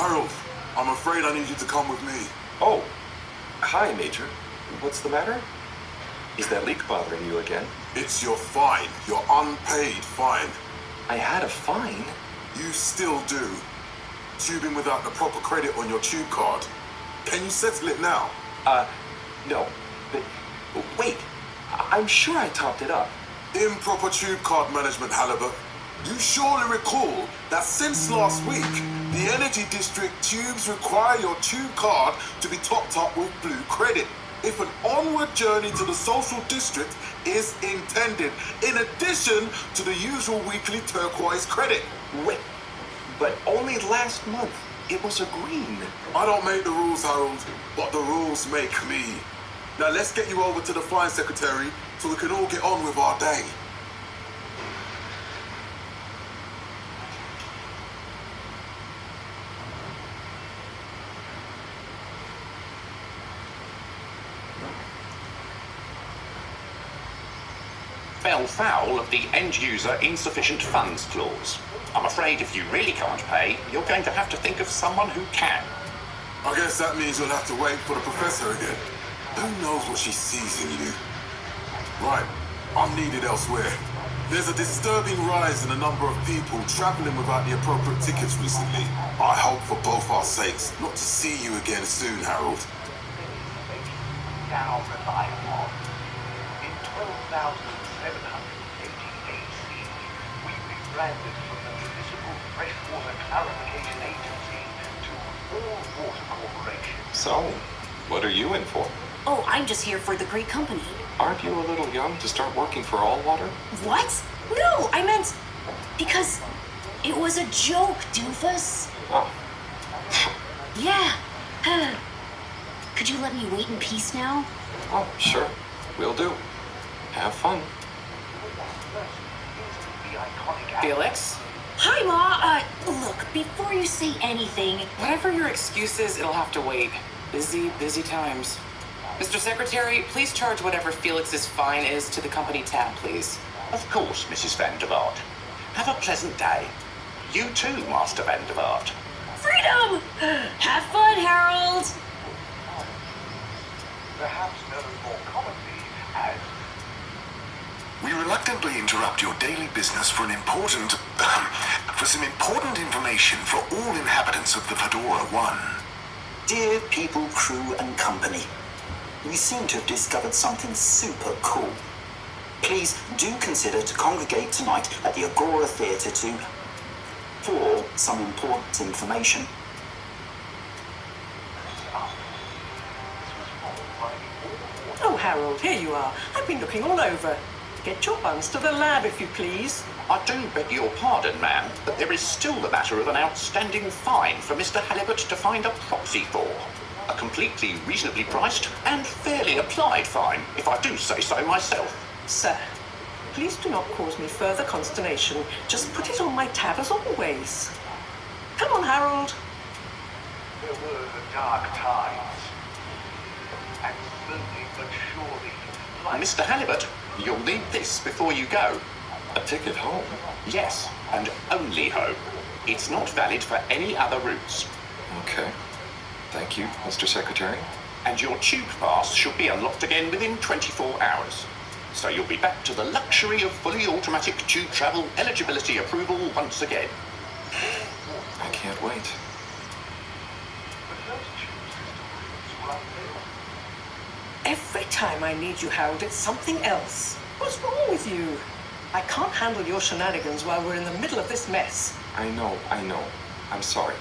Harold, I'm afraid I need you to come with me. Oh, hi, Major. What's the matter? Is that leak bothering you again? It's your fine, your unpaid fine. I had a fine? You still do. Tubing without the proper credit on your tube card. Can you settle it now? No. But, wait, I'm sure I topped it up. Improper tube card management, Halibut. You surely recall that since last week, the Energy District tubes require your tube card to be topped up with blue credit if an onward journey to the social district is intended, in addition to the usual weekly turquoise credit. Wait, but only last month it was a green. I don't make the rules, Harold, but the rules make me. Now let's get you over to the fine secretary so we can all get on with our day. Fell foul of the end-user insufficient funds clause. I'm afraid if you really can't pay, you're going to have to think of someone who can. I guess that means you'll have to wait for the professor again. Who knows what she sees in you? Right, I'm needed elsewhere. There's a disturbing rise in the number of people traveling without the appropriate tickets recently. I hope for both our sakes not to see you again soon, Harold. Now rely upon. In 12,780 AC, we rebranded from the Municipal Freshwater Clarification Agency to All Water Corporation. So, what are you in for? Oh, I'm just here for the great company. Aren't you a little young to start working for All Water? What? No, I meant because it was a joke, doofus. Oh. Yeah. Could you let me wait in peace now? Oh, sure. Will do. Have fun. Felix? Hi, Ma. Look, before you say anything... Whatever your excuse is, it'll have to wait. Busy times. Mr. Secretary, please charge whatever Felix's fine is to the company tab, please. Of course, Mrs. Vandervaart. Have a pleasant day. You too, Master Vandervaart. Freedom! Have fun, Harold! Perhaps known more commonly as... We reluctantly interrupt your daily business for some important information for all inhabitants of the Fedora 1. Dear people, crew, and company, we seem to have discovered something super cool. Please do consider to congregate tonight at the Agora Theatre for some important information. Oh, Harold, here you are. I've been looking all over. Get your buns to the lab, if you please. I do beg your pardon, ma'am, but there is still the matter of an outstanding fine for Mr. Halibut to find a proxy for. A completely reasonably priced and fairly applied fine, if I do say so myself. Sir, please do not cause me further consternation. Just put it on my tab as always. Come on, Harold. There were the dark times. And slowly but surely, Mr. Halibut, you'll need this before you go. A ticket home? Yes, and only home. It's not valid for any other routes. Okay. Thank you, Mr. Secretary. And your tube pass should be unlocked again within 24 hours. So you'll be back to the luxury of fully automatic tube travel eligibility approval once again. I can't wait. Every time I need you, Harold, it's something else. What's wrong with you? I can't handle your shenanigans while we're in the middle of this mess. I know. I'm sorry.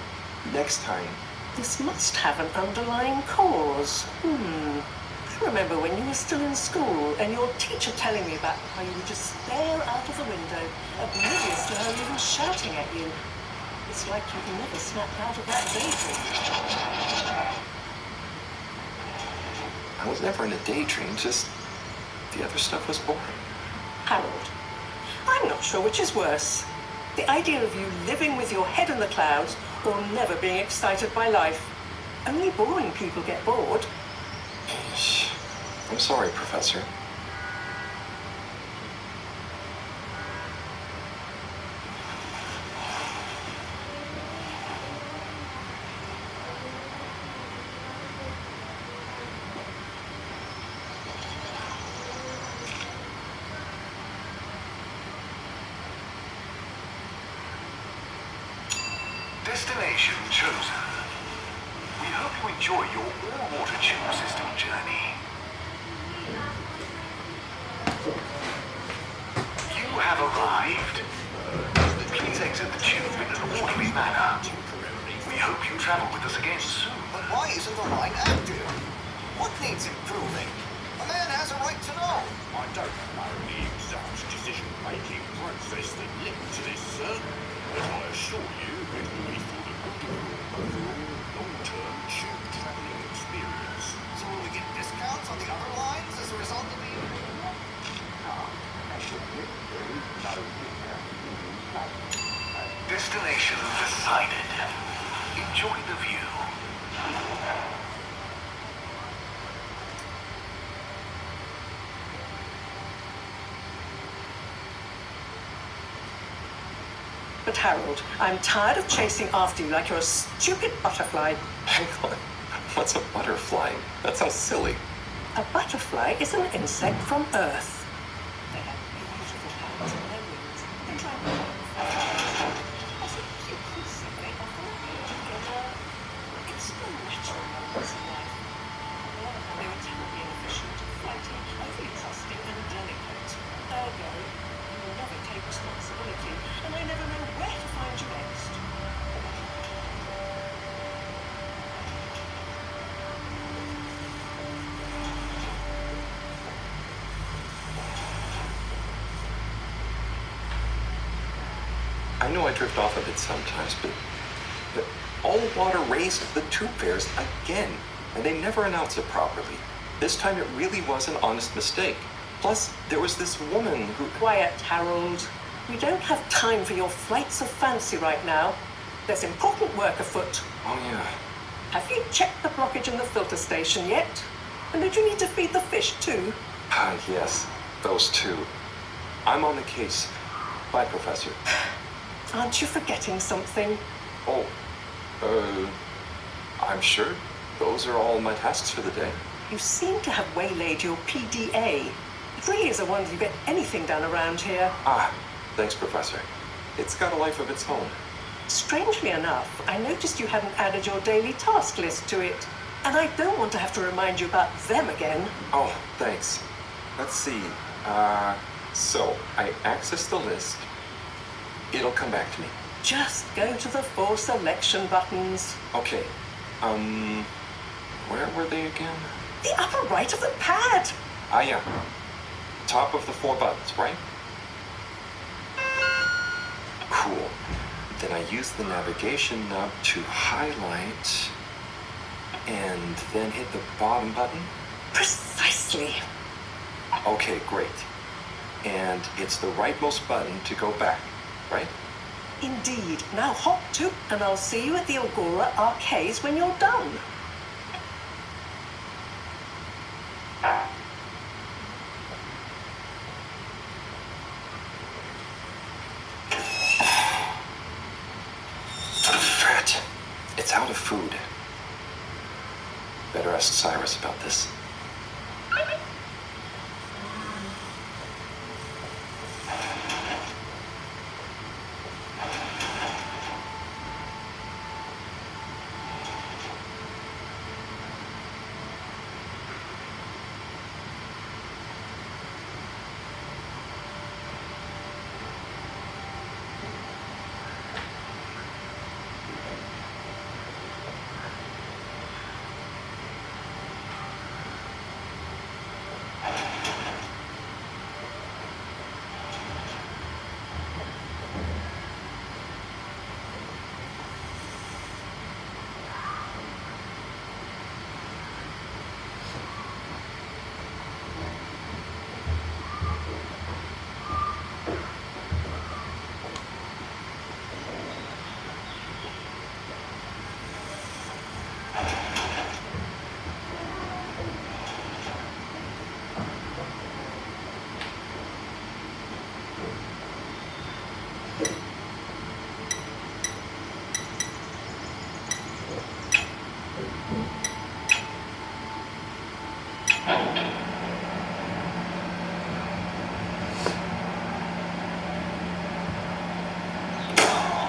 Next time. This must have an underlying cause. I remember when you were still in school and your teacher telling me about how you would just stare out of the window, oblivious to her even shouting at you. It's like you've never snapped out of that daydream. I was never in a daydream, just the other stuff was boring. Harold, I'm not sure which is worse. The idea of you living with your head in the clouds or never being excited by life. Only boring people get bored. I'm sorry, Professor. Destination chosen. We hope you enjoy your all-water tube system journey. You have arrived. Please exit the tube in an orderly manner. We hope you travel with us again soon. But why isn't the line active? What needs improving? A man has a right to know. I don't know the exact decision-making process that led to this, sir, but I assure you it will be for the good of your overall long-term tube travelling experience. So will we get discounts on the other lines as a result of the... Destination decided. Enjoy the view. But Harold, I'm tired of chasing after you like you're a stupid butterfly. Hang on. What's a butterfly? That sounds silly. A butterfly is an insect from Earth. They have beautiful hands and their wings and try to you could say they offer a bit of extra natural moments in life. On the other hand, they were terribly inefficient, flighty, overly trusting and delicate. Ergo, you will never take responsibility, and I never know where to find you next. I know I drift off a bit sometimes, but all water raised the tube fares again, and they never announce it properly. This time it really was an honest mistake. Plus, there was this woman who... Quiet, Harold. We don't have time for your flights of fancy right now. There's important work afoot. Oh, yeah. Have you checked the blockage in the filter station yet? And did you need to feed the fish too? Ah, yes. Those two. I'm on the case. Bye, Professor. Aren't you forgetting something? Oh, I'm sure those are all my tasks for the day. You seem to have waylaid your PDA. It really is a wonder you get anything done around here. Ah, thanks, Professor. It's got a life of its own. Strangely enough, I noticed you hadn't added your daily task list to it. And I don't want to have to remind you about them again. Oh, thanks. Let's see. So I access the list. It'll come back to me. Just go to the 4 selection buttons. Okay. Where were they again? The upper right of the pad. Ah, yeah. Top of the 4 buttons, right? Cool. Then I use the navigation knob to highlight and then hit the bottom button. Precisely. Okay, great. And it's the rightmost button to go back, right? Indeed. Now hop to, and I'll see you at the Agora Arcades when you're done. Drat. It's out of food. Better ask Cyrus about this.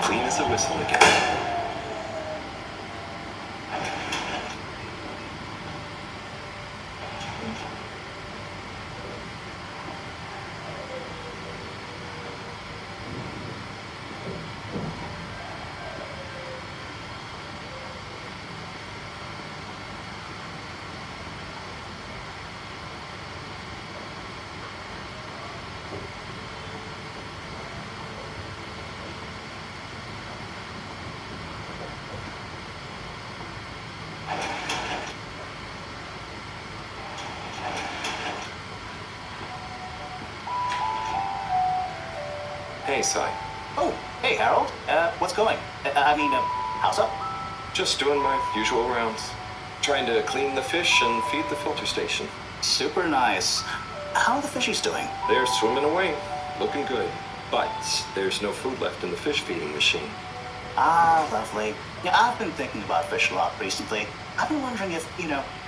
Clean as a whistle again. Hey, Sai. Oh, hey, Harold. What's going? How's up? Just doing my usual rounds. Trying to clean the fish and feed the filter station. Super nice. How are the fishies doing? They're swimming away, looking good. But there's no food left in the fish feeding machine. Ah, lovely. Yeah, I've been thinking about fish a lot recently. I've been wondering if,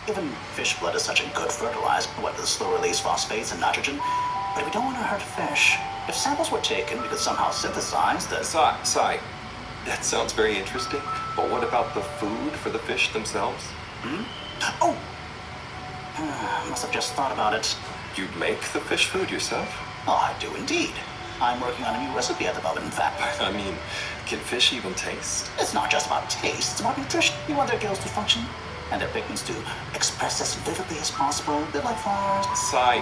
given fish blood is such a good fertilizer, what with the slow release phosphates and nitrogen, but we don't want to hurt fish. If samples were taken, we could somehow synthesize the... Sai, that sounds very interesting, but what about the food for the fish themselves? Oh! Must have just thought about it. You make the fish food yourself? Oh, I do indeed. I'm working on a new recipe at the moment, in fact. I mean, can fish even taste? It's not just about taste, it's about nutrition. You want their gills to function, and their pigments to express as vividly as possible. They're like flowers. Sai.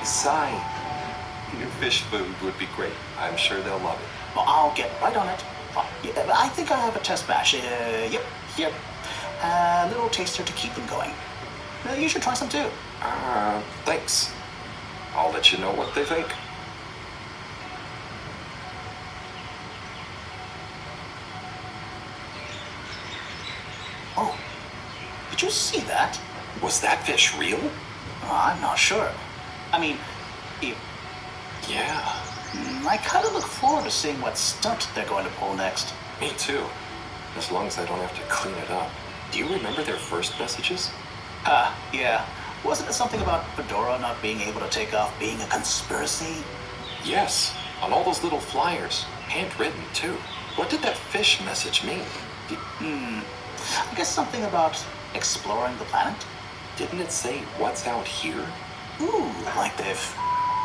New fish food would be great. I'm sure they'll love it. Well, I'll get right on it. Yeah, I think I have a test batch. Yep. A little taster to keep them going. You should try some too. Thanks. I'll let you know what they think. Oh, did you see that? Was that fish real? I'm not sure. I mean, Yeah. I kind of look forward to seeing what stunt they're going to pull next. Me too. As long as I don't have to clean it up. Do you remember their first messages? Yeah. Wasn't it something about Fedora not being able to take off being a conspiracy? Yes, on all those little flyers. Handwritten too. What did that fish message mean? I guess something about exploring the planet? Didn't it say what's out here? Ooh, like they've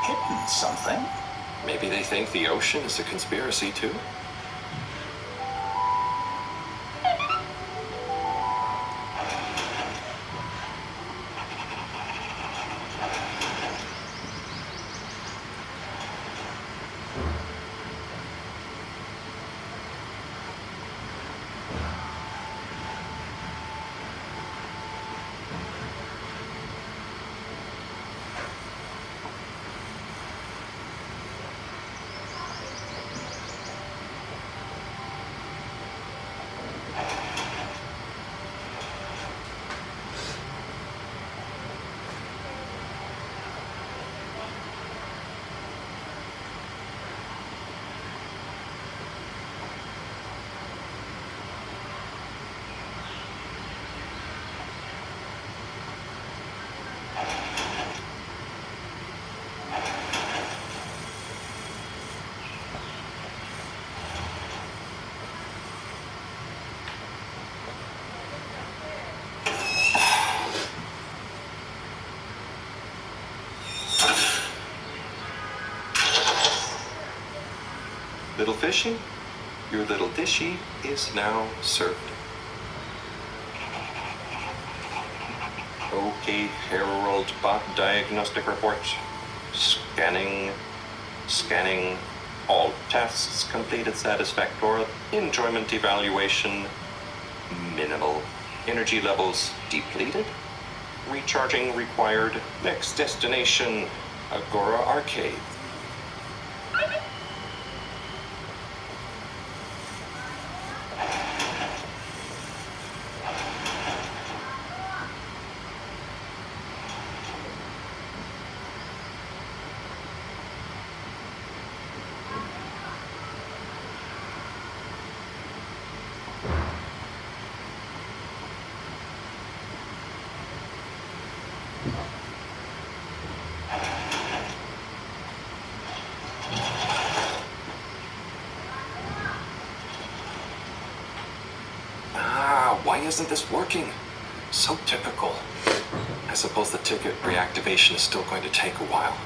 hidden something. Maybe they think the ocean is a conspiracy too? Little fishy, your little dishy is now served. Okay, Harold Bot diagnostic report. Scanning. All tests completed satisfactory. Enjoyment evaluation minimal. Energy levels depleted. Recharging required. Next destination, Agora Arcade. Why isn't this working? So typical. I suppose the ticket reactivation is still going to take a while.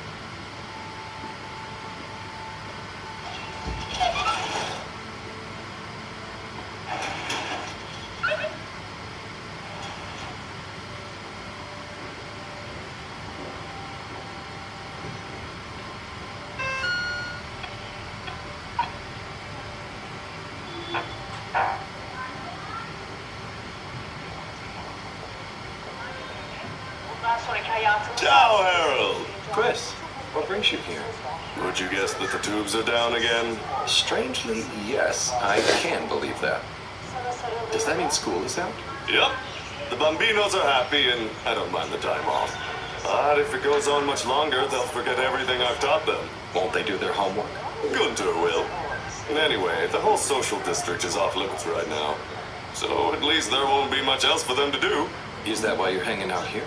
brings you here? Would you guess that the tubes are down again? Strangely, yes, I can believe that. Does that mean school is out? Yep. The Bambinos are happy, and I don't mind the time off. But if it goes on much longer, they'll forget everything I've taught them. Won't they do their homework? Gunter will. Anyway, the whole social district is off limits right now. So at least there won't be much else for them to do. Is that why you're hanging out here?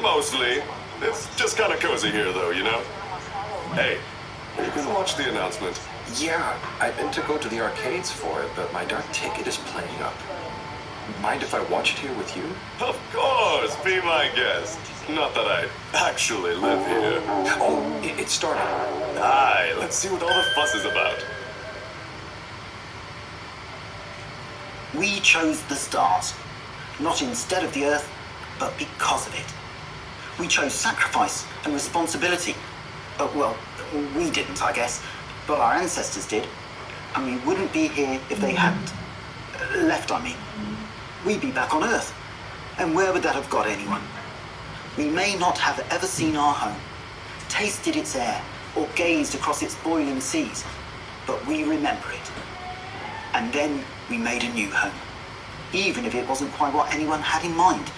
Mostly. It's just kind of cozy here, though, you know? Hey, you can watch the announcement. Yeah, I've been to go to the arcades for it, but my dark ticket is playing up. Mind if I watch it here with you? Of course, be my guest. Not that I actually live here. Oh, it's starting. Aye, let's see what all the fuss is about. We chose the stars, not instead of the Earth, but because of it. We chose sacrifice and responsibility. Well, we didn't, I guess, but our ancestors did. And we wouldn't be here if they hadn't. Left, I mean. We'd be back on Earth. And where would that have got anyone? We may not have ever seen our home, tasted its air, or gazed across its boiling seas, but we remember it. And then we made a new home, even if it wasn't quite what anyone had in mind.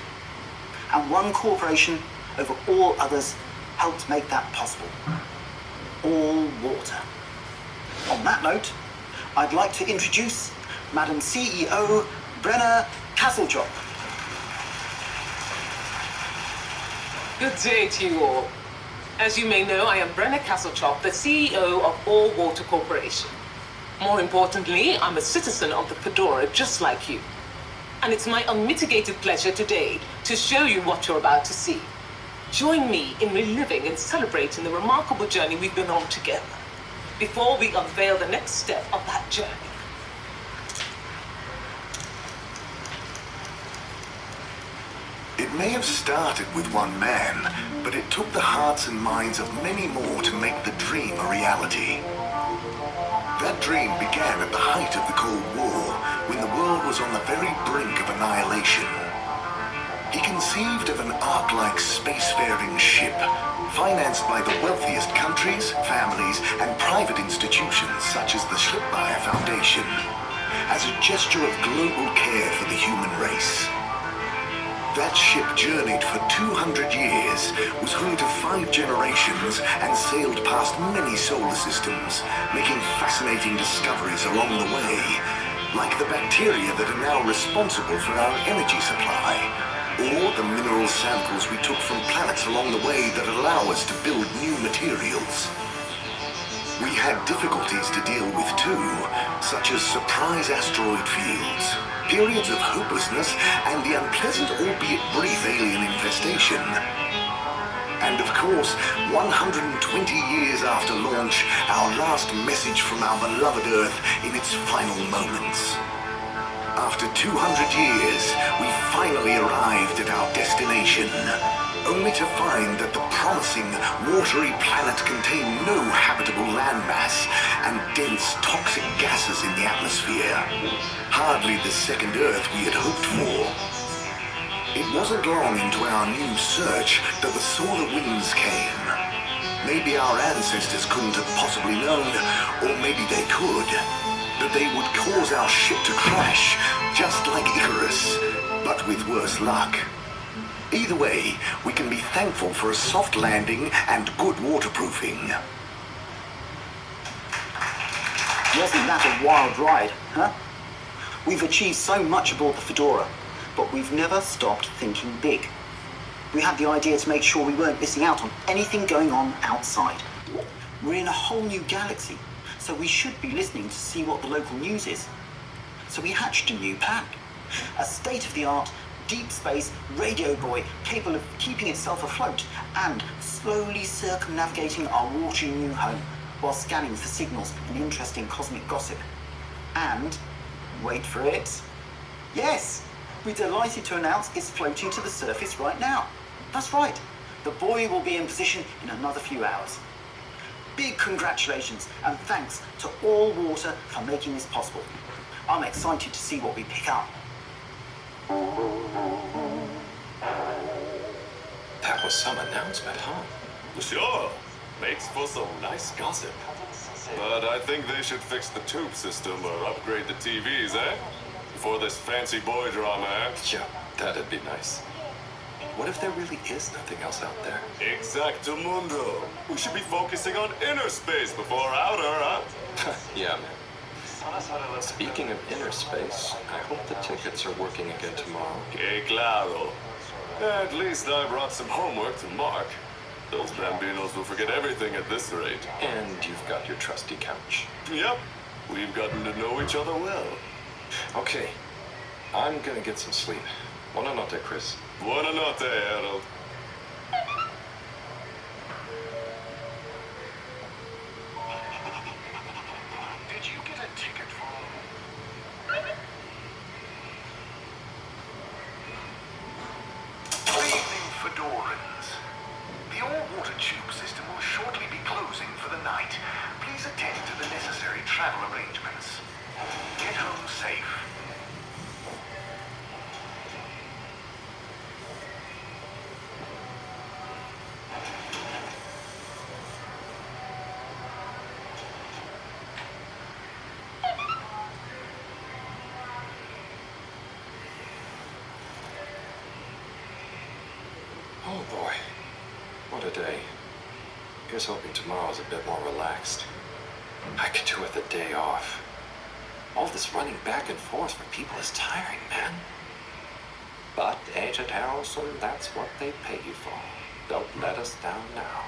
And one corporation over all others helped make that possible. All water. On that note, I'd like to introduce Madam CEO Brenna Castletop. Good day to you all. As you may know, I am Brenna Castletop, the CEO of All Water Corporation. More importantly, I'm a citizen of the Fedora just like you. And it's my unmitigated pleasure today to show you what you're about to see. Join me in reliving and celebrating the remarkable journey we've been on together before we unveil the next step of that journey. It may have started with one man, but it took the hearts and minds of many more to make the dream a reality. That dream began at the height of the Cold War, when the world was on the very brink of annihilation. He conceived of an Ark-like spacefaring ship, financed by the wealthiest countries, families, and private institutions such as the Schlipmeyer Foundation, as a gesture of global care for the human race. That ship journeyed for 200 years, was home to 5 generations, and sailed past many solar systems, making fascinating discoveries along the way, like the bacteria that are now responsible for our energy supply, or the mineral samples we took from planets along the way that allow us to build new materials. We had difficulties to deal with too, such as surprise asteroid fields, periods of hopelessness, and the unpleasant albeit brief alien infestation. And of course, 120 years after launch, our last message from our beloved Earth in its final moments. After 200 years, we finally arrived at our destination, only to find that the promising, watery planet contained no habitable landmass and dense, toxic gases in the atmosphere. Hardly the second Earth we had hoped for. It wasn't long into our new search that the solar winds came. Maybe our ancestors couldn't have possibly known, or maybe they could, that they would cause our ship to crash, just like Icarus, but with worse luck. Either way, we can be thankful for a soft landing and good waterproofing. Wasn't that a wild ride, huh? We've achieved so much aboard the Fedora, but we've never stopped thinking big. We had the idea to make sure we weren't missing out on anything going on outside. We're in a whole new galaxy, so we should be listening to see what the local news is. So we hatched a new plan. A state-of-the-art, deep space radio buoy capable of keeping itself afloat and slowly circumnavigating our watery new home while scanning for signals and interesting cosmic gossip. And, wait for it, yes, we're delighted to announce it's floating to the surface right now. That's right, the buoy will be in position in another few hours. Big congratulations and thanks to All Water for making this possible. I'm excited to see what we pick up. That was some announcement, huh? Sure. Makes for some nice gossip. But I think they should fix the tube system or upgrade the TVs, eh? Before this fancy boy drama, eh? Yeah, that'd be nice. What if there really is nothing else out there? Exactamundo. We should be focusing on inner space before outer, huh? Yeah, man. Speaking of inner space, I hope the tickets are working again tomorrow. Que claro. At least I brought some homework to Mark. Those bambinos will forget everything at this rate. And you've got your trusty couch. Yep. We've gotten to know each other well. Okay. I'm gonna get some sleep. Buona notte, Chris. Buona notte, Harold. Did you get a ticket for... Good evening, Fedorans. The all-water tube system will shortly be closing for the night. Please attend to the necessary travel arrangements. Get home safe. Oh boy. What a day. Here's hoping tomorrow's a bit more relaxed. I could do with a day off. All this running back and forth for people is tiring, man. But, Agent Harrelson, that's what they pay you for. Don't let us down now.